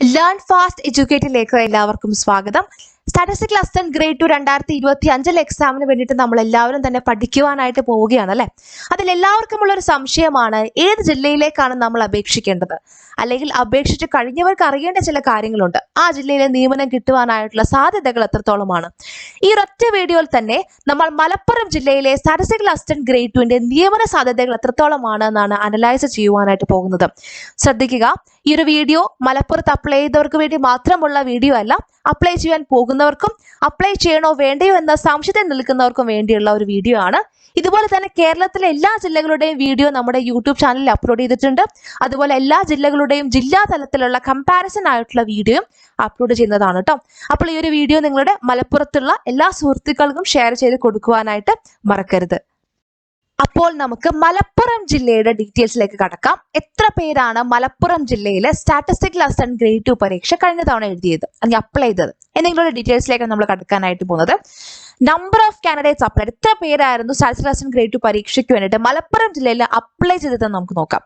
Learn fast എഡ്യൂക്കേറ്റിലേക്ക് എല്ലാവർക്കും സ്വാഗതം. Statistical assistant grade 2 2025 എക്സാമിന് വേണ്ടിയിട്ട് നമ്മൾ എല്ലാവരും തന്നെ പഠിക്കുവാനായിട്ട് പോവുകയാണ് അല്ലെ. അതിൽ എല്ലാവർക്കും ഉള്ള ഒരു സംശയമാണ്, ഏത് ജില്ലയിലേക്കാണ് നമ്മൾ അപേക്ഷിക്കേണ്ടത്, അല്ലെങ്കിൽ അപേക്ഷിച്ച് കഴിഞ്ഞവർക്ക് അറിയേണ്ട ചില കാര്യങ്ങളുണ്ട്. ആ ജില്ലയിലെ നിയമനം കിട്ടുവാനായിട്ടുള്ള സാധ്യതകൾ എത്രത്തോളമാണ്. ഈ ഒരൊറ്റ വീഡിയോയിൽ തന്നെ നമ്മൾ മലപ്പുറം ജില്ലയിലെ സ്റ്റാറ്റിസ്റ്റിക്കൽ അസിസ്റ്റന്റ് ഗ്രേഡ് 2 നിയമന സാധ്യതകൾ എത്രത്തോളമാണ് എന്നാണ് അനലൈസ് ചെയ്യുവാനായിട്ട് പോകുന്നത്. ശ്രദ്ധിക്കുക, ഈ ഒരു വീഡിയോ മലപ്പുറത്ത് അപ്ലൈ ചെയ്തവർക്ക് വേണ്ടി മാത്രമുള്ള വീഡിയോ അല്ല, അപ്ലൈ ചെയ്യാൻ പോകുന്നവർക്കും അപ്ലൈ ചെയ്യണോ വേണ്ടയോ എന്ന സംശയത്തിൽ നിൽക്കുന്നവർക്കും വേണ്ടിയുള്ള ഒരു വീഡിയോ ആണ്. ഇതുപോലെ തന്നെ കേരളത്തിലെ എല്ലാ ജില്ലകളുടെയും വീഡിയോ നമ്മുടെ യൂട്യൂബ് ചാനലിൽ അപ്ലോഡ് ചെയ്തിട്ടുണ്ട്. അതുപോലെ എല്ലാ ജില്ലകളുടെയും ജില്ലാ തലത്തിലുള്ള കമ്പാരിസൺ ആയിട്ടുള്ള വീഡിയോ അപ്ലോഡ് ചെയ്യുന്നതാണ് കേട്ടോ. അപ്പോൾ ഈ ഒരു വീഡിയോ നിങ്ങളുടെ മലപ്പുറത്തുള്ള എല്ലാ സുഹൃത്തുക്കൾക്കും ഷെയർ ചെയ്ത് കൊടുക്കുവാനായിട്ട് മറക്കരുത്. അപ്പോൾ നമുക്ക് മലപ്പുറം ജില്ലയുടെ ഡീറ്റെയിൽസിലേക്ക് കടക്കാം. എത്ര പേരാണ് മലപ്പുറം ജില്ലയിലെ സ്റ്റാറ്റിസ്റ്റിക്കൽ അസിസ്റ്റന്റ് ഗ്രേഡ് 2 പരീക്ഷ കഴിഞ്ഞ തവണ എഴുതിയത്, അല്ലെങ്കിൽ അപ്ലൈ ചെയ്തത് എന്നിങ്ങനെയുള്ള ഡീറ്റെയിൽസിലേക്ക് നമ്മൾ കടക്കാനായിട്ട് പോകുന്നത്. നമ്പർ ഓഫ് കാൻഡിഡേറ്റ്സ് അപ്ലൈ, എത്ര പേരായിരുന്നു സ്റ്റാറ്റിസ്റ്റിക്കൽ അസിസ്റ്റന്റ് ഗ്രേഡ് 2 പരീക്ഷയ്ക്ക് വേണ്ടിയിട്ട് മലപ്പുറം ജില്ലയിൽ അപ്ലൈ ചെയ്തതെന്ന് നമുക്ക് നോക്കാം.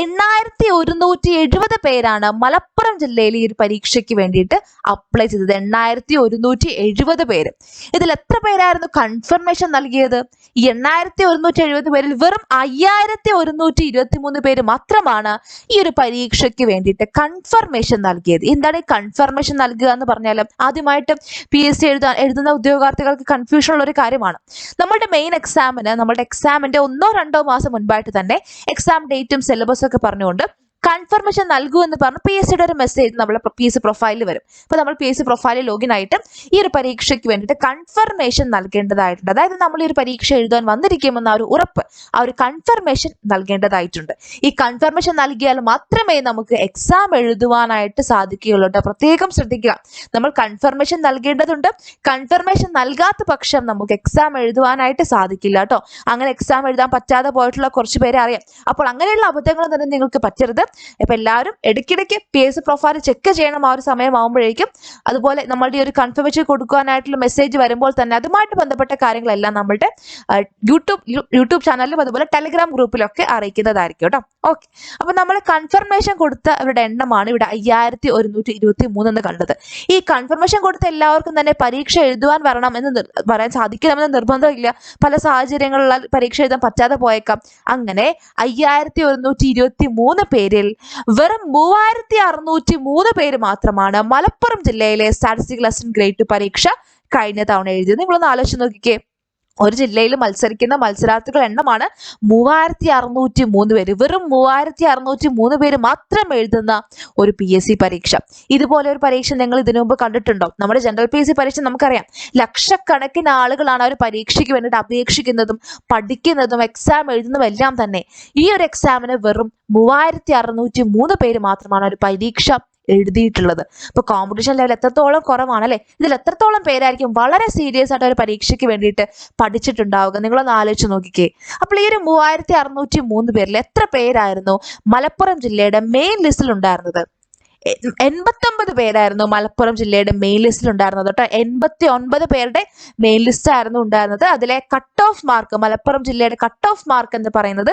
8170 പേരാണ് മലപ്പുറം ജില്ലയിൽ ഈ ഒരു പരീക്ഷയ്ക്ക് വേണ്ടിയിട്ട് അപ്ലൈ ചെയ്തത്. 8170 പേര്. ഇതിൽ എത്ര പേരായിരുന്നു കൺഫർമേഷൻ നൽകിയത്? ഈ 8170 പേരിൽ വെറും 5123 പേര് മാത്രമാണ് ഈ ഒരു പരീക്ഷയ്ക്ക് വേണ്ടിയിട്ട് കൺഫർമേഷൻ നൽകിയത്. എന്താണ് ഈ കൺഫർമേഷൻ നൽകുക എന്ന് പറഞ്ഞാൽ, ആദ്യമായിട്ട് PSC എഴുതുന്ന ഉദ്യോഗാർത്ഥികൾക്ക് കൺഫ്യൂഷൻ ഉള്ള ഒരു കാര്യമാണ്. നമ്മുടെ മെയിൻ എക്സാമിന്, നമ്മുടെ എക്സാമിന്റെ 1-2 മാസം മുൻപായിട്ട് തന്നെ എക്സാം ഡേറ്റും സിലബസും ഒക്കെ പറഞ്ഞുകൊണ്ട് കൺഫർമേഷൻ നൽകൂ എന്ന് പറഞ്ഞ് PSCയുടെ ഒരു മെസ്സേജ് നമ്മുടെ PSC പ്രൊഫൈലിൽ വരും. അപ്പോൾ നമ്മൾ PSC പ്രൊഫൈലിൽ ലോഗിൻ ആയിട്ട് ഈ ഒരു പരീക്ഷയ്ക്ക് വേണ്ടിയിട്ട് കൺഫർമേഷൻ നൽകേണ്ടതായിട്ടുണ്ട്. അതായത് നമ്മൾ ഈ ഒരു പരീക്ഷ എഴുതാൻ വന്നിരിക്കുമെന്ന ഒരു ഉറപ്പ്, ആ ഒരു കൺഫർമേഷൻ നൽകേണ്ടതായിട്ടുണ്ട്. ഈ കൺഫർമേഷൻ നൽകിയാൽ മാത്രമേ നമുക്ക് എക്സാം എഴുതുവാനായിട്ട് സാധിക്കുകയുള്ളൂ. പ്രത്യേകം ശ്രദ്ധിക്കുക, നമ്മൾ കൺഫർമേഷൻ നൽകേണ്ടതുണ്ട്. കൺഫർമേഷൻ നൽകാത്ത പക്ഷം നമുക്ക് എക്സാം എഴുതുവാനായിട്ട് സാധിക്കില്ല കേട്ടോ. അങ്ങനെ എക്സാം എഴുതാൻ പറ്റാതെ പോയിട്ടുള്ള കുറച്ച് പേരെ അറിയാം. അപ്പോൾ അങ്ങനെയുള്ള അബദ്ധങ്ങൾ തന്നെ നിങ്ങൾക്ക് പറ്റരുത്. ഇപ്പൊ എല്ലാവരും ഇടയ്ക്കിടയ്ക്ക് PSC പ്രൊഫൈൽ ചെക്ക് ചെയ്യണം ആ ഒരു സമയമാകുമ്പോഴേക്കും. അതുപോലെ നമ്മളുടെ ഒരു കൺഫർമേഷൻ കൊടുക്കാനായിട്ടുള്ള മെസ്സേജ് വരുമ്പോൾ തന്നെ അതുമായിട്ട് ബന്ധപ്പെട്ട കാര്യങ്ങളെല്ലാം നമ്മളുടെ യൂട്യൂബ് ചാനലിലും അതുപോലെ ടെലിഗ്രാം ഗ്രൂപ്പിലൊക്കെ അറിയിക്കുന്നതായിരിക്കും കേട്ടോ. ഓക്കെ, അപ്പൊ നമ്മൾ കൺഫർമേഷൻ കൊടുത്ത അവരുടെ എണ്ണമാണ് ഇവിടെ 5123 എന്ന് കണ്ടത്. ഈ കൺഫർമേഷൻ കൊടുത്ത എല്ലാവർക്കും തന്നെ പരീക്ഷ എഴുതുവാൻ വരണം എന്ന് പറയാൻ സാധിക്കണമെന്ന് നിർബന്ധമില്ല. പല സാഹചര്യങ്ങളിൽ പരീക്ഷ എഴുതാൻ പറ്റാതെ പോയേക്കാം. അങ്ങനെ 5123 പേരിൽ വെറും 3603 പേര് മാത്രമാണ് മലപ്പുറം ജില്ലയിലെ സ്റ്റാറ്റിസ്റ്റിക്കൽ അസിസ്റ്റന്റ് ഗ്രേഡ് 2 പരീക്ഷ കഴിഞ്ഞ തവണ എഴുതിയത്. നിങ്ങളൊന്ന് ആലോചിച്ച് നോക്കിക്കേ, ഒരു ജില്ലയിൽ മത്സരിക്കുന്ന മത്സരാർത്ഥികളുടെ എണ്ണമാണ് 3603 പേര്. വെറും 3603 പേര് മാത്രം എഴുതുന്ന ഒരു PSC പരീക്ഷ. ഇതുപോലെ ഒരു പരീക്ഷ നിങ്ങൾ ഇതിനു മുമ്പ് കണ്ടിട്ടുണ്ടോ? നമ്മുടെ ജനറൽ PSC പരീക്ഷ നമുക്കറിയാം, ലക്ഷക്കണക്കിന് ആളുകളാണ് ആ ഒരു പരീക്ഷയ്ക്ക് വേണ്ടിയിട്ട് അപേക്ഷിക്കുന്നതും പഠിക്കുന്നതും എക്സാം എഴുതുന്നതും എല്ലാം തന്നെ. ഈ ഒരു എക്സാമിന് വെറും 3603 പേര് മാത്രമാണ് ഒരു പരീക്ഷ എഴുതിയിട്ടുള്ളത്. അപ്പൊ കോമ്പറ്റീഷൻ ലെവൽ എത്രത്തോളം കുറവാണ് അല്ലെ. ഇതിൽ എത്രത്തോളം പേരായിരിക്കും വളരെ സീരിയസ് ആയിട്ട് ഒരു പരീക്ഷയ്ക്ക് വേണ്ടിയിട്ട് പഠിച്ചിട്ടുണ്ടാവുക, നിങ്ങളൊന്ന് ആലോചിച്ച് നോക്കിക്കേ. അപ്പോൾ ഈ ഒരു 3603 പേരിൽ എത്ര പേരായിരുന്നു മലപ്പുറം ജില്ലയുടെ മെയിൻ ലിസ്റ്റിൽ ഉണ്ടായിരുന്നത്? 89 പേരായിരുന്നു മലപ്പുറം ജില്ലയുടെ മെയിൻ ലിസ്റ്റിൽ ഉണ്ടായിരുന്നത് കേട്ടോ. 89 പേരുടെ മെയിൻ ലിസ്റ്റ് ആയിരുന്നു ഉണ്ടായിരുന്നത്. അതിലെ കട്ട് ഓഫ് മാർക്ക്, മലപ്പുറം ജില്ലയുടെ കട്ട് ഓഫ് മാർക്ക് എന്ന് പറയുന്നത്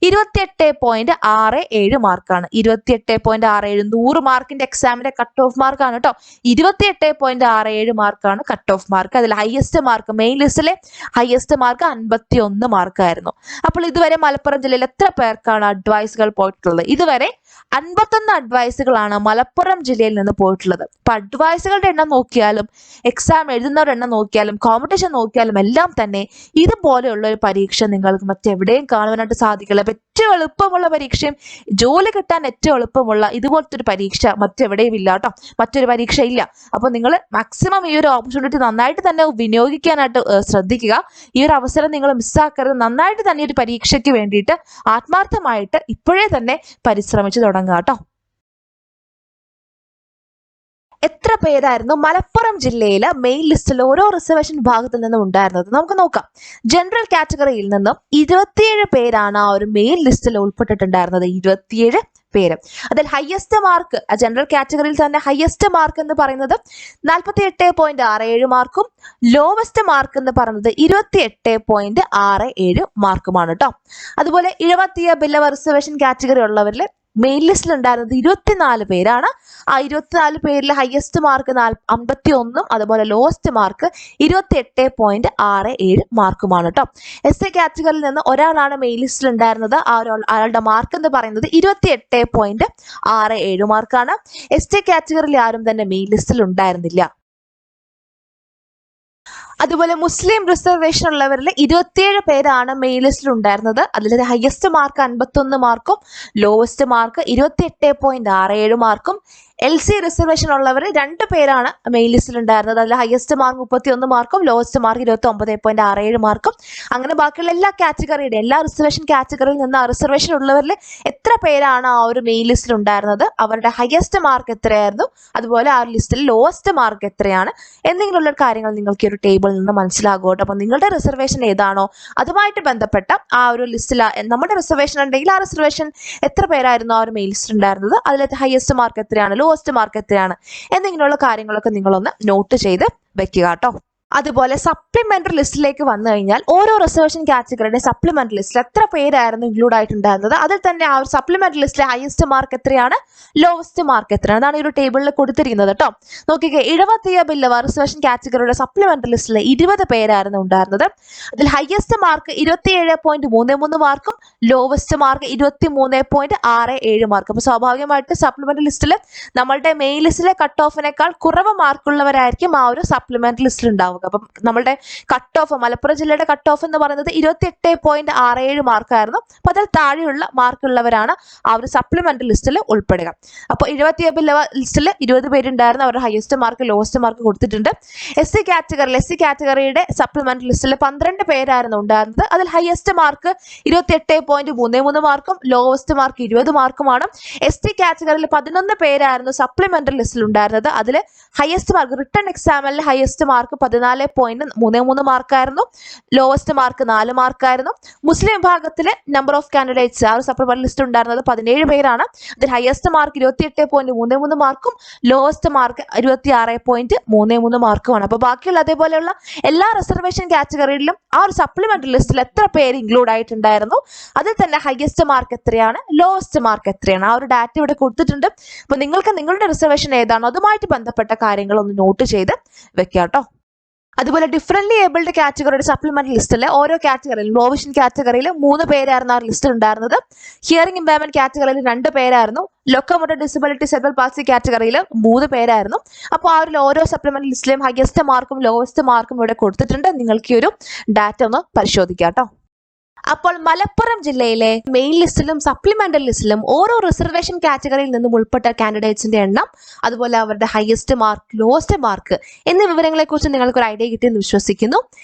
28.67 മാർക്കാണ്. 28.67, 100 മാർക്കിന്റെ എക്സാമിന്റെ കട്ട് ഓഫ് മാർക്കാണ് കേട്ടോ. 28.67 മാർക്കാണ് കട്ട് ഓഫ് മാർക്ക്. അതിൽ ഹയസ്റ്റ് മാർക്ക്, മെയിൻ ലിസ്റ്റിലെ ഹയസ്റ്റ് മാർക്ക് 51 മാർക്കായിരുന്നു. അപ്പോൾ ഇതുവരെ മലപ്പുറം ജില്ലയിൽ എത്ര പേർക്കാണ് അഡ്വൈസുകൾ പോയിട്ടുള്ളത്? ഇതുവരെ 51 അഡ്വൈസുകളാണ് മലപ്പുറം ജില്ലയിൽ നിന്ന് പോയിട്ടുള്ളത്. അപ്പൊ അഡ്വൈസുകളുടെ എണ്ണം നോക്കിയാലും എക്സാം എഴുതുന്നവരുടെ എണ്ണം നോക്കിയാലും കോമ്പറ്റീഷൻ നോക്കിയാലും എല്ലാം തന്നെ ഇതുപോലെയുള്ള ഒരു പരീക്ഷ നിങ്ങൾക്ക് മറ്റെവിടെയും കാണുവാനായിട്ട് സാധിക്കില്ല. ഏറ്റവും എളുപ്പമുള്ള പരീക്ഷയും ജോലി കിട്ടാൻ ഏറ്റവും എളുപ്പമുള്ള ഇതുപോലത്തെ ഒരു പരീക്ഷ മറ്റെവിടെയും ഇല്ല കേട്ടോ. മറ്റൊരു പരീക്ഷ ഇല്ല. അപ്പോൾ നിങ്ങൾ മാക്സിമം ഈ ഒരു ഓപ്പർച്യൂണിറ്റി നന്നായിട്ട് തന്നെ വിനിയോഗിക്കാനായിട്ട് ശ്രദ്ധിക്കുക. ഈ ഒരു അവസരം നിങ്ങൾ മിസ്സാക്കരുത്. നന്നായിട്ട് തന്നെ ഒരു പരീക്ഷയ്ക്ക് വേണ്ടിയിട്ട് ആത്മാർത്ഥമായിട്ട് ഇപ്പോഴേ തന്നെ പരിശ്രമിച്ചു തുടങ്ങുക കേട്ടോ. എത്ര പേരായിരുന്നു മലപ്പുറം ജില്ലയിലെ മെയിൻ ലിസ്റ്റിൽ ഓരോ റിസർവേഷൻ വിഭാഗത്തിൽ നിന്നും ഉണ്ടായിരുന്നത് നമുക്ക് നോക്കാം. ജനറൽ കാറ്റഗറിയിൽ നിന്നും 27 പേരാണ് ആ ഒരു മെയിൻ ലിസ്റ്റിൽ ഉൾപ്പെട്ടിട്ടുണ്ടായിരുന്നത്. 27 പേര്. അതിൽ ഹയസ്റ്റ് മാർക്ക്, ജനറൽ കാറ്റഗറിയിൽ തന്നെ ഹയസ്റ്റ് മാർക്ക് എന്ന് പറയുന്നത് 48.67 മാർക്കും ലോവസ്റ്റ് മാർക്ക് എന്ന് പറയുന്നത് 28.67 മാർക്കുമാണ് കേട്ടോ. അതുപോലെ 70 ബിലോ റിസർവേഷൻ കാറ്റഗറി ഉള്ളവരിൽ മെയിൻ ലിസ്റ്റിൽ ഉണ്ടായിരുന്നത് 24 പേരാണ്. ആ 24 പേരിൽ ഹയസ്റ്റ് മാർക്ക് 51 അതുപോലെ ലോവസ്റ്റ് മാർക്ക് 28.67 മാർക്കുമാണ് കേട്ടോ. SC കാറ്റഗറിയിൽ നിന്ന് ഒരാളാണ് മെയിൻ ലിസ്റ്റിൽ ഉണ്ടായിരുന്നത്. അയാളുടെ മാർക്ക് എന്ന് പറയുന്നത് 28.67 മാർക്കാണ്. ST കാറ്റഗറിയിൽ ആരും തന്നെ മെയിൻ ലിസ്റ്റിൽ ഉണ്ടായിരുന്നില്ല. അതുപോലെ മുസ്ലിം റിസർവേഷൻ ഉള്ളവരിൽ 27 പേരാണ് മെയിൻ ലിസ്റ്റിൽ ഉണ്ടായിരുന്നത്. അതിൽ ഹയസ്റ്റ് മാർക്ക് 51 മാർക്കും ലോവസ്റ്റ് മാർക്ക് 28.67 മാർക്കും. LC റിസർവേഷൻ ഉള്ളവർ 2 പേരാണ് മെയിൻ ലിസ്റ്റിൽ ഉണ്ടായിരുന്നത്. അതിൽ ഹയസ്റ്റ് മാർക്ക് 31 മാർക്കും ലോവസ്റ്റ് മാർക്ക് 29.67 മാർക്കും. അങ്ങനെ ബാക്കിയുള്ള എല്ലാ റിസർവേഷൻ കാറ്റഗറിയിൽ നിന്ന് ആ റിസർവേഷൻ ഉള്ളവരിൽ എത്ര പേരാണ് ആ ഒരു മെയിൻ ലിസ്റ്റിൽ ഉണ്ടായിരുന്നത്, അവരുടെ ഹയസ്റ്റ് മാർക്ക് എത്രയായിരുന്നു, അതുപോലെ ആ ലിസ്റ്റിൽ ലോവസ്റ്റ് മാർക്ക് എത്രയാണ് എന്നിങ്ങനെയുള്ള കാര്യങ്ങൾ നിങ്ങൾക്ക് ഒരു ടേബിളിൽ നിന്ന് മനസ്സിലാകും കേട്ടോ. അപ്പം നിങ്ങളുടെ റിസർവേഷൻ ഏതാണോ അതുമായിട്ട് ബന്ധപ്പെട്ട ആ ഒരു ലിസ്റ്റിൽ നമ്മുടെ റിസർവേഷൻ ഉണ്ടെങ്കിൽ ആ റിസർവേഷൻ എത്ര പേരായിരുന്നു ആ ഒരു മെയിൻ ലിസ്റ്റിൽ ഉണ്ടായിരുന്നത്, അതിലത്തെ ഹയസ്റ്റ് മാർക്ക് എത്രയാണ്, ലോവസ്റ്റ് മാർക്ക് എത്രയാണ് എന്നിങ്ങനെയുള്ള കാര്യങ്ങളൊക്കെ നിങ്ങളൊന്ന് നോട്ട് ചെയ്ത് വെക്കുക കേട്ടോ. അതുപോലെ സപ്ലിമെന്ററി ലിസ്റ്റിലേക്ക് വന്നു കഴിഞ്ഞാൽ ഓരോ റിസർവേഷൻ കാറ്റഗറിയുടെ സപ്ലിമെന്ററി ലിസ്റ്റിൽ എത്ര പേരായിരുന്നു ഇൻക്ലൂഡ് ആയിട്ടുണ്ടായിരുന്നത്, അതിൽ തന്നെ ആ ഒരു സപ്ലിമെന്ററി ലിസ്റ്റിലെ ഹയസ്റ്റ് മാർക്ക് എത്രയാണ്, ലോവസ്റ്റ് മാർക്ക് എത്രയാണ്, അതാണ് ഈ ഒരു ടേബിളിൽ കൊടുത്തിരിക്കുന്നത് കേട്ടോ. നോക്കിക്കേ, ഇടവത്തിയ ബില്ലവ റിസർവേഷൻ കാറ്റഗറിയുടെ സപ്ലിമെന്ററി ലിസ്റ്റിൽ 20 പേരായിരുന്നു ഉണ്ടായിരുന്നത്. അതിൽ ഹയസ്റ്റ് മാർക്ക് 27.33 മാർക്കും ലോവസ്റ്റ് മാർക്ക് 23.67 മാർക്കും. അപ്പോൾ സ്വാഭാവികമായിട്ട് സപ്ലിമെന്ററി ലിസ്റ്റിൽ നമ്മളുടെ മെയിൻ ലിസ്റ്റിലെ കട്ട് ഓഫിനേക്കാൾ കുറവ് മാർക്കുള്ളവരായിരിക്കും ആ ഒരു സപ്ലിമെന്ററി ലിസ്റ്റിൽ ഉണ്ടാവുക. അപ്പം നമ്മുടെ കട്ട് ഓഫ്, മലപ്പുറം ജില്ലയുടെ കട്ട് ഓഫ് എന്ന് പറയുന്നത് 28.67 മാർക്കായിരുന്നു. അപ്പൊ അതിൽ താഴെയുള്ള മാർക്കുള്ളവരാണ് ആ ഒരു സപ്ലിമെന്ററി ലിസ്റ്റിൽ ഉൾപ്പെടുക. അപ്പോൾ 70 ലിസ്റ്റിൽ 20 പേരുണ്ടായിരുന്നു. അവരുടെ ഹയസ്റ്റ് മാർക്ക് ലോവസ്റ്റ് മാർക്ക് കൊടുത്തിട്ടുണ്ട്. SC കാറ്റഗറിയുടെ സപ്ലിമെന്ററി ലിസ്റ്റിൽ 12 പേരായിരുന്നു ഉണ്ടായിരുന്നത്. അതിൽ ഹയസ്റ്റ് മാർക്ക് 28.33 മാർക്കും ലോവസ്റ്റ് മാർക്ക് 20 മാർക്കുമാണ്. ST കാറ്റഗറിയിൽ 11 പേരായിരുന്നു സപ്ലിമെന്ററി ലിസ്റ്റിൽ ഉണ്ടായിരുന്നത്. അതിൽ ഹയസ്റ്റ് മാർക്ക് റിട്ടൺ എക്സാമിൽ ഹയസ്റ്റ് മാർക്ക് 14.33 മാർക്കായിരുന്നു, ലോവസ്റ്റ് മാർക്ക് 4 മാർക്കായിരുന്നു. മുസ്ലിം വിഭാഗത്തിലെ നമ്പർ ഓഫ് കാൻഡിഡേറ്റ്സ് ആ ഒരു സപ്ലിമെന്ററി ലിസ്റ്റ് ഉണ്ടായിരുന്നത് 17 പേരാണ്. അതിൽ ഹയസ്റ്റ് മാർക്ക് 28.33 മാർക്കും ലോവസ്റ്റ് മാർക്ക് 26.33 മാർക്കുമാണ്. അപ്പോൾ ബാക്കിയുള്ള അതേപോലെയുള്ള എല്ലാ റിസർവേഷൻ കാറ്റഗറിയിലും ആ ഒരു സപ്ലിമെന്ററി ലിസ്റ്റിൽ എത്ര പേര് ഇൻക്ലൂഡ് ആയിട്ടുണ്ടായിരുന്നു, അതിൽ തന്നെ ഹയസ്റ്റ് മാർക്ക് എത്രയാണ്, ലോവസ്റ്റ് മാർക്ക് എത്രയാണ്, ആ ഒരു ഡാറ്റ ഇവിടെ കൊടുത്തിട്ടുണ്ട്. അപ്പോൾ നിങ്ങൾക്ക് നിങ്ങളുടെ റിസർവേഷൻ ഏതാണോ അതുമായിട്ട് ബന്ധപ്പെട്ട കാര്യങ്ങൾ ഒന്ന് നോട്ട് ചെയ്ത് വെക്കുക കേട്ടോ. അതുപോലെ ഡിഫറൻറ്റ്ലി ഏബിൾഡ് കാറ്റഗറിയുടെ സപ്ലിമെന്ററി ലിസ്റ്റിലെ ഓരോ കാറ്റഗറിയിലും ലോവിഷൻ കാറ്റഗറിയിൽ 3 പേരായിരുന്നു ആ ലിസ്റ്റിൽ ഉണ്ടായിരുന്നത്. ഹിയറിംഗ് ഇമ്പയർമെന്റ് കാറ്റഗറിയിൽ 2 പേരായിരുന്നു. ലൊക്കോമോട്ടർ ഡിസബിലിറ്റി സെർബൽ പാൾസി കാറ്റഗറിയിൽ 3 പേരായിരുന്നു. അപ്പോൾ ആ ഒരു ഓരോ സപ്ലിമെന്ററി ലിസ്റ്റിലെയും ഹയസ്റ്റ് മാർക്കും ലോവസ്റ്റ് മാർക്കും ഇവിടെ കൊടുത്തിട്ടുണ്ട്. നിങ്ങൾക്ക് ഈ ഒരു ഡാറ്റ ഒന്ന് പരിശോധിക്കാം കേട്ടോ. അപ്പോൾ മലപ്പുറം ജില്ലയിലെ മെയിൻ ലിസ്റ്റിലും സപ്ലിമെന്ററി ലിസ്റ്റിലും ഓരോ റിസർവേഷൻ കാറ്റഗറിയിൽ നിന്നും ഉൾപ്പെട്ട കാൻഡിഡേറ്റ്സിന്റെ എണ്ണം, അതുപോലെ അവരുടെ ഹയസ്റ്റ് മാർക്ക്, ലോവസ്റ്റ് മാർക്ക് എന്നീ വിവരങ്ങളെ കുറിച്ച് നിങ്ങൾക്ക് ഒരു ഐഡിയ കിട്ടിയെന്ന് വിശ്വസിക്കുന്നു.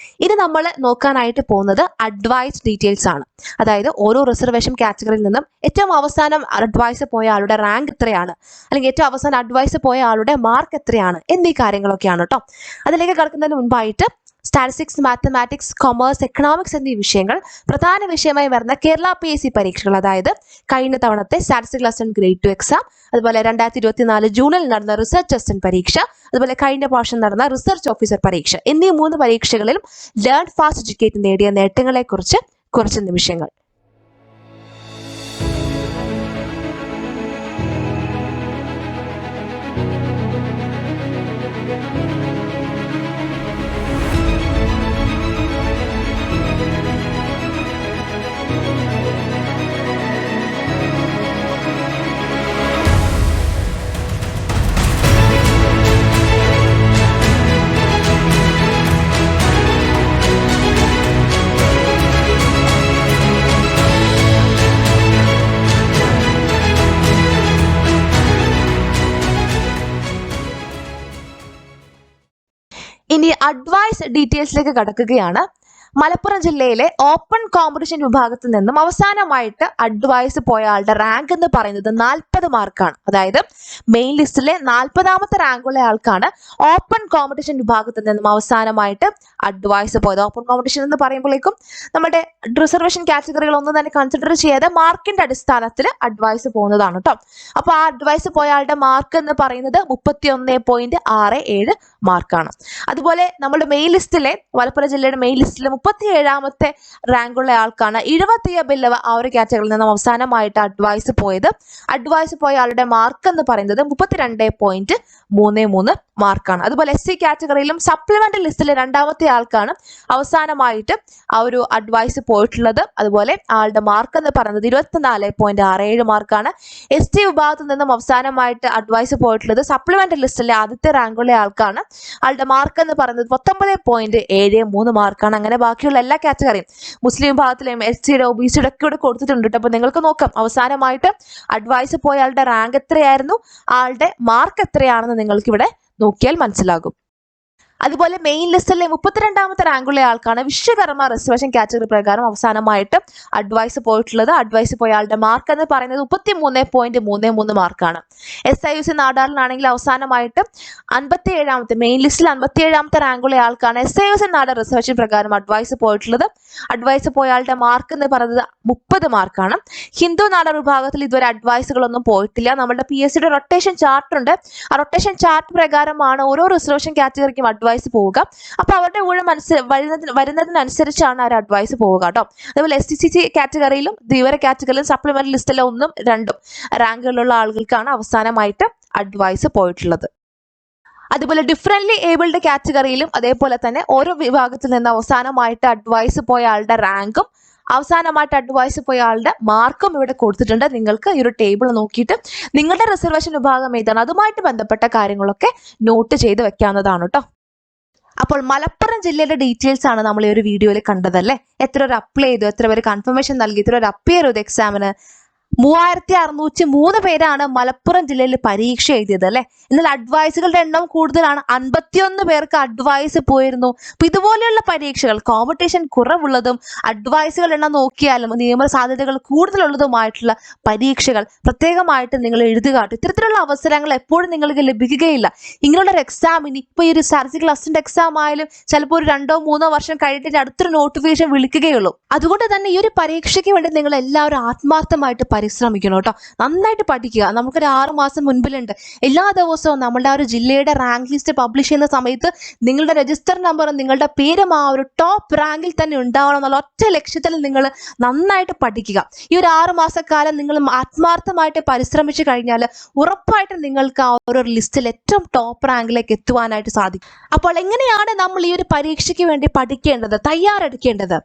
ഇനി നമ്മൾ നോക്കാനായിട്ട് പോകുന്നത് അഡ്വൈസ് ഡീറ്റെയിൽസ് ആണ്. അതായത് ഓരോ റിസർവേഷൻ കാറ്റഗറിയിൽ നിന്നും ഏറ്റവും അവസാനം അഡ്വൈസ് പോയ ആളുടെ റാങ്ക് എത്രയാണ്, അല്ലെങ്കിൽ ഏറ്റവും അവസാനം അഡ്വൈസ് പോയ ആളുടെ മാർക്ക് എത്രയാണ് എന്നീ കാര്യങ്ങളൊക്കെയാണ് കേട്ടോ. അതിലേക്ക് കടക്കുന്നതിന് മുൻപായിട്ട് സ്റ്റാറ്റിസ്റ്റിക്സ്, മാത്തമാറ്റിക്സ്, കൊമേഴ്സ്, എക്കണോമിക്സ് എന്നീ വിഷയങ്ങൾ പ്രധാന വിഷയമായി വരുന്ന കേരള PSC പരീക്ഷകൾ, അതായത് കഴിഞ്ഞ തവണത്തെ സ്റ്റാറ്റിസ്റ്റിക്സ് ലെസൺ ഗ്രേഡ് 2 എക്സാം, അതുപോലെ 2024 ജൂണിൽ നടന്ന റിസർച്ച് അസിസ്റ്റന്റ് പരീക്ഷ, അതുപോലെ കഴിഞ്ഞ പ്രാവശ്യം നടന്ന റിസർച്ച് ഓഫീസർ പരീക്ഷ എന്നീ 3 പരീക്ഷകളിലും ലേൺ ഫാസ്റ്റ് എഡ്യൂക്കേറ്റ് നേടിയ നേട്ടങ്ങളെക്കുറിച്ച് കുറച്ച് നിമിഷങ്ങൾ. ഇനി അഡ്വൈസ് ഡീറ്റെയിൽസിലേക്ക് കടക്കുകയാണ്. മലപ്പുറം ജില്ലയിലെ ഓപ്പൺ കോമ്പറ്റീഷൻ വിഭാഗത്തിൽ നിന്നും അവസാനമായിട്ട് അഡ്വൈസ് പോയ ആളുടെ റാങ്ക് എന്ന് പറയുന്നത് 40 മാർക്കാണ്. അതായത് മെയിൻ ലിസ്റ്റിലെ 40ാമത്തെ റാങ്കുള്ള ആൾക്കാണ് ഓപ്പൺ കോമ്പറ്റീഷൻ വിഭാഗത്തിൽ നിന്നും അവസാനമായിട്ട് അഡ്വൈസ് പോയത്. ഓപ്പൺ കോമ്പറ്റീഷൻ എന്ന് പറയുമ്പോഴേക്കും നമ്മുടെ റിസർവേഷൻ കാറ്റഗറികൾ ഒന്നും തന്നെ കൺസിഡർ ചെയ്യാതെ മാർക്കിന്റെ അടിസ്ഥാനത്തിൽ അഡ്വൈസ് പോകുന്നതാണ് കേട്ടോ. അപ്പോൾ ആ അഡ്വൈസ് പോയ ആളുടെ മാർക്ക് എന്ന് പറയുന്നത് 31.67 മാർക്കാണ്. അതുപോലെ നമ്മുടെ മെയിൻ ലിസ്റ്റിലെ മലപ്പുറം ജില്ലയുടെ മെയിൻ ലിസ്റ്റിലെ 37ാമത്തെ റാങ്കുള്ള ആൾക്കാണ് 70 ബില്ലവ ആ ഒരു കാറ്റഗറിയിൽ നിന്നും അവസാനമായിട്ട് അഡ്വൈസ് പോയത്. അഡ്വൈസ് പോയ ആളുടെ മാർക്ക് എന്ന് പറയുന്നത് 32.33 മാർക്കാണ്. അതുപോലെ SC കാറ്റഗറിയിലും സപ്ലിമെന്ററി ലിസ്റ്റിലെ 2ാമത്തെ ആൾക്കാണ് അവസാനമായിട്ട് ആ ഒരു അഡ്വൈസ് പോയിട്ടുള്ളത്. അതുപോലെ ആളുടെ മാർക്ക് എന്ന് പറയുന്നത് 24.67 മാർക്കാണ്. ST വിഭാഗത്തിൽ നിന്നും അവസാനമായിട്ട് അഡ്വൈസ് പോയിട്ടുള്ളത് സപ്ലിമെന്ററി ലിസ്റ്റിലെ ആദ്യത്തെ റാങ്കുള്ള ആൾക്കാണ്. ആളുടെ മാർക്ക് എന്ന് പറയുന്നത് 19.73 മാർക്കാണ്. അങ്ങനെ ബാക്കിയുള്ള എല്ലാ കാറ്റഗറിയും മുസ്ലിം വിഭാഗത്തിലെയും SCയുടെ OBCയുടെ ഒക്കെ ഇവിടെ കൊടുത്തിട്ടുണ്ട്. അപ്പൊ നിങ്ങൾക്ക് നോക്കാം അവസാനമായിട്ട് അഡ്വൈസ് പോയ ആളുടെ റാങ്ക് എത്രയായിരുന്നു, ആളുടെ മാർക്ക് എത്രയാണെന്ന് നിങ്ങൾക്ക് ഇവിടെ നോക്കിയാൽ മനസ്സിലാകും. അതുപോലെ മെയിൻ ലിസ്റ്റിലെ 32ാമത്തെ റാങ്കുള്ള ആൾക്കാണ് വിശ്വകർമ്മ റിസർവേഷൻ കാറ്റഗറി പ്രകാരം അവസാനമായിട്ട് അഡ്വൈസ് പോയിട്ടുള്ളത്. അഡ്വൈസ് പോയ ആളുടെ മാർക്ക് എന്ന് പറയുന്നത് 33.33 മാർക്കാണ്. SIUC നാടാറിലാണെങ്കിൽ അവസാനമായിട്ട് 57ാമത്തെ മെയിൻ ലിസ്റ്റിൽ 57ാമത്തെ റാങ്കുള്ള ആൾക്കാണ് SIUC നാടാർ റിസർവേഷൻ പ്രകാരം അഡ്വൈസ് പോയിട്ടുള്ളത്. അഡ്വൈസ് പോയ ആളുടെ മാർക്ക് എന്ന് പറയുന്നത് 30 മാർക്കാണ്. ഹിന്ദു നാടാർ വിഭാഗത്തിൽ ഇതുവരെ അഡ്വൈസുകളൊന്നും പോയിട്ടില്ല. നമ്മുടെ PSCയുടെ റൊട്ടേഷൻ ചാർട്ട് ഉണ്ട്. ആ റൊട്ടേഷൻ ചാർട്ട് പ്രകാരമാണ് ഓരോ റിസർവേഷൻ കാറ്റഗറിക്കും അഡ്വൈസ് പോവുക. അപ്പൊ അവരുടെ ഊഴം വരുന്നതിനനുസരിച്ചാണ് ആ ഒരു അഡ്വൈസ് പോവുക കേട്ടോ. അതുപോലെ SCCC കാറ്റഗറിയിലും ധീവര കാറ്റഗറിയിലും സപ്ലിമെന്ററി ലിസ്റ്റിലെ 1ഉം 2ഉം റാങ്കുകളുള്ള ആളുകൾക്കാണ് അവസാനമായിട്ട് അഡ്വൈസ് പോയിട്ടുള്ളത്. അതുപോലെ ഡിഫറൻറ്റ്ലി ഏബിൾഡ് കാറ്റഗറിയിലും അതേപോലെ തന്നെ ഓരോ വിഭാഗത്തിൽ നിന്ന് അവസാനമായിട്ട് അഡ്വൈസ് പോയ ആളുടെ റാങ്കും അവസാനമായിട്ട് അഡ്വൈസ് പോയ ആളുടെ മാർക്കും ഇവിടെ കൊടുത്തിട്ടുണ്ട്. നിങ്ങൾക്ക് ഈ ഒരു ടേബിൾ നോക്കിയിട്ട് നിങ്ങളുടെ റിസർവേഷൻ വിഭാഗം ഏതാണ് അതുമായിട്ട് ബന്ധപ്പെട്ട കാര്യങ്ങളൊക്കെ നോട്ട് ചെയ്ത് വെക്കാവുന്നതാണ് കേട്ടോ. അപ്പോൾ മലപ്പുറം ജില്ലയുടെ ഡീറ്റെയിൽസ് ആണ് നമ്മൾ ഈ ഒരു വീഡിയോയിൽ കണ്ടതല്ലേ. എത്ര പേര് അപ്ലൈ ചെയ്തു, എത്ര പേര് കൺഫർമേഷൻ നൽകി, എത്ര പേര് അപ്പിയർ ചെയ്തു എക്സാമിന്. 3603 പേരാണ് മലപ്പുറം ജില്ലയിൽ പരീക്ഷ എഴുതിയത് അല്ലെ. എന്നാൽ അഡ്വൈസുകളുടെ എണ്ണം കൂടുതലാണ്. 51 പേർക്ക് അഡ്വൈസ് പോയിരുന്നു. അപ്പൊ ഇതുപോലെയുള്ള പരീക്ഷകൾ കോമ്പറ്റീഷൻ കുറവുള്ളതും അഡ്വൈസുകളുടെ എണ്ണം നോക്കിയാലും നിയമ സാധ്യതകൾ കൂടുതലുള്ളതുമായിട്ടുള്ള പരീക്ഷകൾ പ്രത്യേകമായിട്ട് നിങ്ങൾ എഴുതുക. ഇത്തരത്തിലുള്ള അവസരങ്ങൾ എപ്പോഴും നിങ്ങൾക്ക് ലഭിക്കുകയില്ല. ഇങ്ങനെയുള്ള ഒരു എക്സാമിന് ഇപ്പൊ ഈ ഒരു സർജിക്കൽ അസിസ്റ്റന്റ് എക്സാം ആയാലും ചിലപ്പോൾ ഒരു 2-3 വർഷം കഴിഞ്ഞിട്ട് അടുത്തൊരു നോട്ടിഫിക്കേഷൻ വിളിക്കുകയുള്ളൂ. അതുകൊണ്ട് തന്നെ ഈ ഒരു പരീക്ഷയ്ക്ക് വേണ്ടി നിങ്ങൾ എല്ലാവരും ആത്മാർത്ഥമായിട്ട് പരിശ്രമിക്കണം കേട്ടോ. നന്നായിട്ട് പഠിക്കുക. നമുക്കൊരു 6 മാസം മുൻപിലുണ്ട്. എല്ലാ ദിവസവും നമ്മുടെ ആ ഒരു ജില്ലയുടെ റാങ്ക് ലിസ്റ്റ് പബ്ലിഷ് ചെയ്യുന്ന സമയത്ത് നിങ്ങളുടെ രജിസ്റ്റർ നമ്പറും നിങ്ങളുടെ പേരും ആ ഒരു ടോപ്പ് റാങ്കിൽ തന്നെ ഉണ്ടാവണം എന്നുള്ള ഒറ്റ ലക്ഷ്യത്തിൽ നിങ്ങൾ നന്നായിട്ട് പഠിക്കുക. ഈ ഒരു 6 മാസക്കാലം നിങ്ങൾ ആത്മാർത്ഥമായിട്ട് പരിശ്രമിച്ചു കഴിഞ്ഞാൽ ഉറപ്പായിട്ടും നിങ്ങൾക്ക് ആ ഒരു ലിസ്റ്റിൽ ഏറ്റവും ടോപ്പ് റാങ്കിലേക്ക് എത്തുവാനായിട്ട് സാധിക്കും. അപ്പോൾ എങ്ങനെയാണ് നമ്മൾ ഈ ഒരു പരീക്ഷയ്ക്ക് വേണ്ടി പഠിക്കേണ്ടത്, തയ്യാറെടുക്കേണ്ടത്?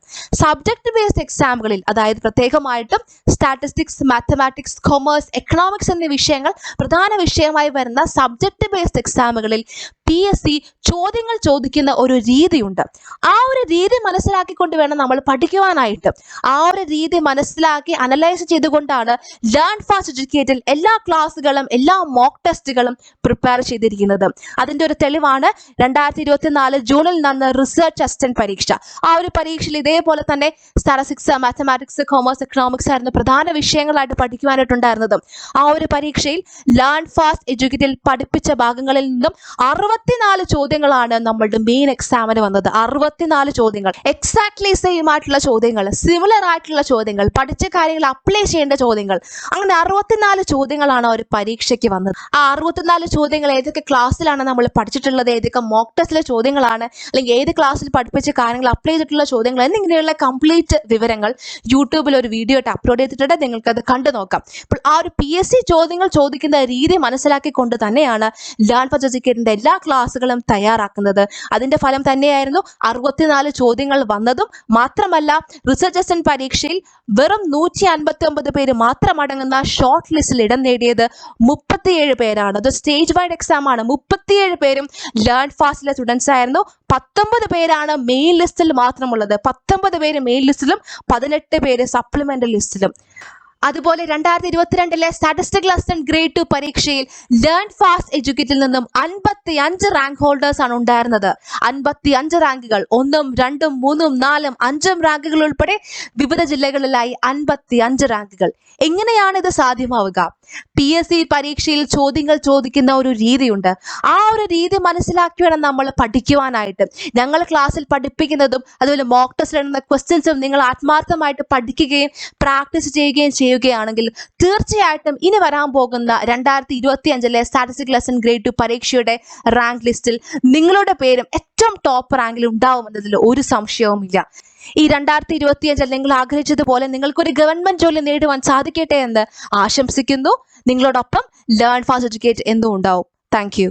സബ്ജക്ട് ബേസ്ഡ് എക്സാമുകളിൽ, അതായത് പ്രത്യേകമായിട്ടും സ്റ്റാറ്റിസ്റ്റിക്സ്, മാത്തമാറ്റിക്സ്, കൊമേഴ്സ്, എക്കണോമിക്സ് എന്നീ വിഷയങ്ങൾ പ്രധാന വിഷയമായി വരുന്ന സബ്ജക്ട് ബേസ്ഡ് എക്സാമുകളിൽ PSC ചോദ്യങ്ങൾ ചോദിക്കുന്ന ഒരു രീതിയുണ്ട്. ആ ഒരു രീതി മനസ്സിലാക്കിക്കൊണ്ട് വേണം നമ്മൾ പഠിക്കുവാനായിട്ട്. ആ ഒരു രീതി മനസ്സിലാക്കി അനലൈസ് ചെയ്തുകൊണ്ടാണ് ലേൺ ഫാസ്റ്റ് എഡ്യൂക്കേറ്റഡ് എല്ലാ ക്ലാസ്സുകളും എല്ലാ മോക്ക് ടെസ്റ്റുകളും പ്രിപ്പയർ ചെയ്തിരിക്കുന്നത്. അതിന്റെ ഒരു തെളിവാണ് 2024 ജൂണിൽ നടന്ന റിസർച്ച് അസിസ്റ്റന്റ് പരീക്ഷ. ആ ഒരു പരീക്ഷയിൽ ഇതേപോലെ തന്നെ സ്റ്റാറ്റിസ്റ്റിക്സ്, മാത്തമാറ്റിക്സ്, കൊമേഴ്സ്, എക്കണോമിക്സ് ആയിരുന്നു പ്രധാന വിഷയങ്ങളായിട്ട് പഠിക്കുവാനായിട്ടുണ്ടായിരുന്നത്. ആ ഒരു പരീക്ഷയിൽ ലേൺ ഫാസ്റ്റ് എഡ്യൂക്കേറ്റഡ് പഠിപ്പിച്ച ഭാഗങ്ങളിൽ നിന്നും 64 ചോദ്യങ്ങളാണ് നമ്മളുടെ മെയിൻ എക്സാമിന് വന്നത്. 64 ചോദ്യങ്ങൾ, എക്സാക്ട്ലി സെയിം ആയിട്ടുള്ള ചോദ്യങ്ങൾ, സിമിലർ ആയിട്ടുള്ള ചോദ്യങ്ങൾ, പഠിച്ച കാര്യങ്ങൾ അപ്ലൈ ചെയ്യേണ്ട ചോദ്യങ്ങൾ, അങ്ങനെ 64 ചോദ്യങ്ങളാണ് ഒരു പരീക്ഷയ്ക്ക് വന്നത്. ആ 64 ചോദ്യങ്ങൾ ഏതൊക്കെ ക്ലാസ്സിലാണ് നമ്മൾ പഠിച്ചിട്ടുള്ളത്, ഏതൊക്കെ മോക്ക് ടെസ്റ്റിലെ ചോദ്യങ്ങളാണ്, അല്ലെങ്കിൽ ഏത് ക്ലാസ്സിൽ പഠിപ്പിച്ച കാര്യങ്ങൾ അപ്ലൈ ചെയ്തിട്ടുള്ള ചോദ്യങ്ങൾ എന്നിങ്ങനെയുള്ള കംപ്ലീറ്റ് വിവരങ്ങൾ യൂട്യൂബിൽ ഒരു വീഡിയോ ആയിട്ട് അപ്ലോഡ് ചെയ്തിട്ടുണ്ട്. നിങ്ങൾക്ക് അത് കണ്ടു നോക്കാം. അപ്പോൾ ആ ഒരു PSC ചോദ്യങ്ങൾ ചോദിക്കുന്ന രീതി മനസ്സിലാക്കിക്കൊണ്ട് തന്നെയാണ് ലേൺ ഫാസ്റ്റ് എഡ്യൂക്കേറ്റഡിന്റെ എല്ലാ ക്ലാസ്സുകളും തയ്യാറാക്കുന്നത്. അതിന്റെ ഫലം തന്നെയായിരുന്നു 64 ചോദ്യങ്ങൾ വന്നതും. മാത്രമല്ല റിസർച്ച് അസിസ്റ്റന്റ് പരീക്ഷയിൽ വെറും 159 പേര് മാത്രം അടങ്ങുന്ന ഷോർട്ട് ലിസ്റ്റിൽ ഇടം നേടിയത് 37 പേരാണ്. അത് സ്റ്റേജ് വൈഡ് എക്സാം ആണ്. 37 പേരും ലേൺ ഫാസ്റ്റിലെ സ്റ്റുഡൻസ് ആയിരുന്നു. 19 പേരാണ് മെയിൻ ലിസ്റ്റിൽ മാത്രമുള്ളത്. 19 പേര് മെയിൻ ലിസ്റ്റിലും 18 പേര് സപ്ലിമെന്ററി ലിസ്റ്റിലും. അതുപോലെ 2022 സ്റ്റാറ്റിസ്റ്റിക്കൽ അസിസ്റ്റന്റ് ഗ്രേഡ് 2 പരീക്ഷയിൽ ലേൺ ഫാസ്റ്റ് എഡ്യൂക്കേറ്റിൽ നിന്നും 55 റാങ്ക് ഹോൾഡേഴ്സ് ആണ് ഉണ്ടായിരുന്നത്. 55 റാങ്കുകൾ, 1ഉം 2ഉം 3ഉം 4ഉം 5ഉം റാങ്കുകൾ ഉൾപ്പെടെ വിവിധ ജില്ലകളിലായി 55 റാങ്കുകൾ. എങ്ങനെയാണ് ഇത് സാധ്യമാവുക? PSC പരീക്ഷയിൽ ചോദ്യങ്ങൾ ചോദിക്കുന്ന ഒരു രീതിയുണ്ട്. ആ ഒരു രീതി മനസ്സിലാക്കി വേണം നമ്മൾ പഠിക്കുവാനായിട്ട്. ഞങ്ങൾ ക്ലാസ്സിൽ പഠിപ്പിക്കുന്നതും അതുപോലെ മോക്ക് ടെസ്റ്റ് എഴുതുന്ന ക്വസ്റ്റ്യൻസും നിങ്ങൾ ആത്മാർത്ഥമായിട്ട് പഠിക്കുകയും പ്രാക്ടീസ് ചെയ്യുകയും ചെയ്യുകയാണെങ്കിൽ തീർച്ചയായിട്ടും ഇനി വരാൻ പോകുന്ന 2025 സ്റ്റാറ്റിസ്റ്റിക് ലെസൺ ഗ്രേഡ് 2 പരീക്ഷയുടെ റാങ്ക് ലിസ്റ്റിൽ നിങ്ങളുടെ പേരും ഏറ്റവും ടോപ്പ് റാങ്കിൽ ഉണ്ടാവുമെന്നതിൽ ഒരു സംശയവുമില്ല. ഈ 2025 നിങ്ങൾ ആഗ്രഹിച്ചതുപോലെ നിങ്ങൾക്കൊരു ഗവൺമെന്റ് ജോലി നേടുവാൻ സാധിക്കട്ടെ എന്ന് ആശംസിക്കുന്നു. നിങ്ങളോടൊപ്പം ലേൺ ഫാസ്റ്റ് എഡ്യൂക്കേറ്റ് എന്നും ഉണ്ടാവും. Thank you.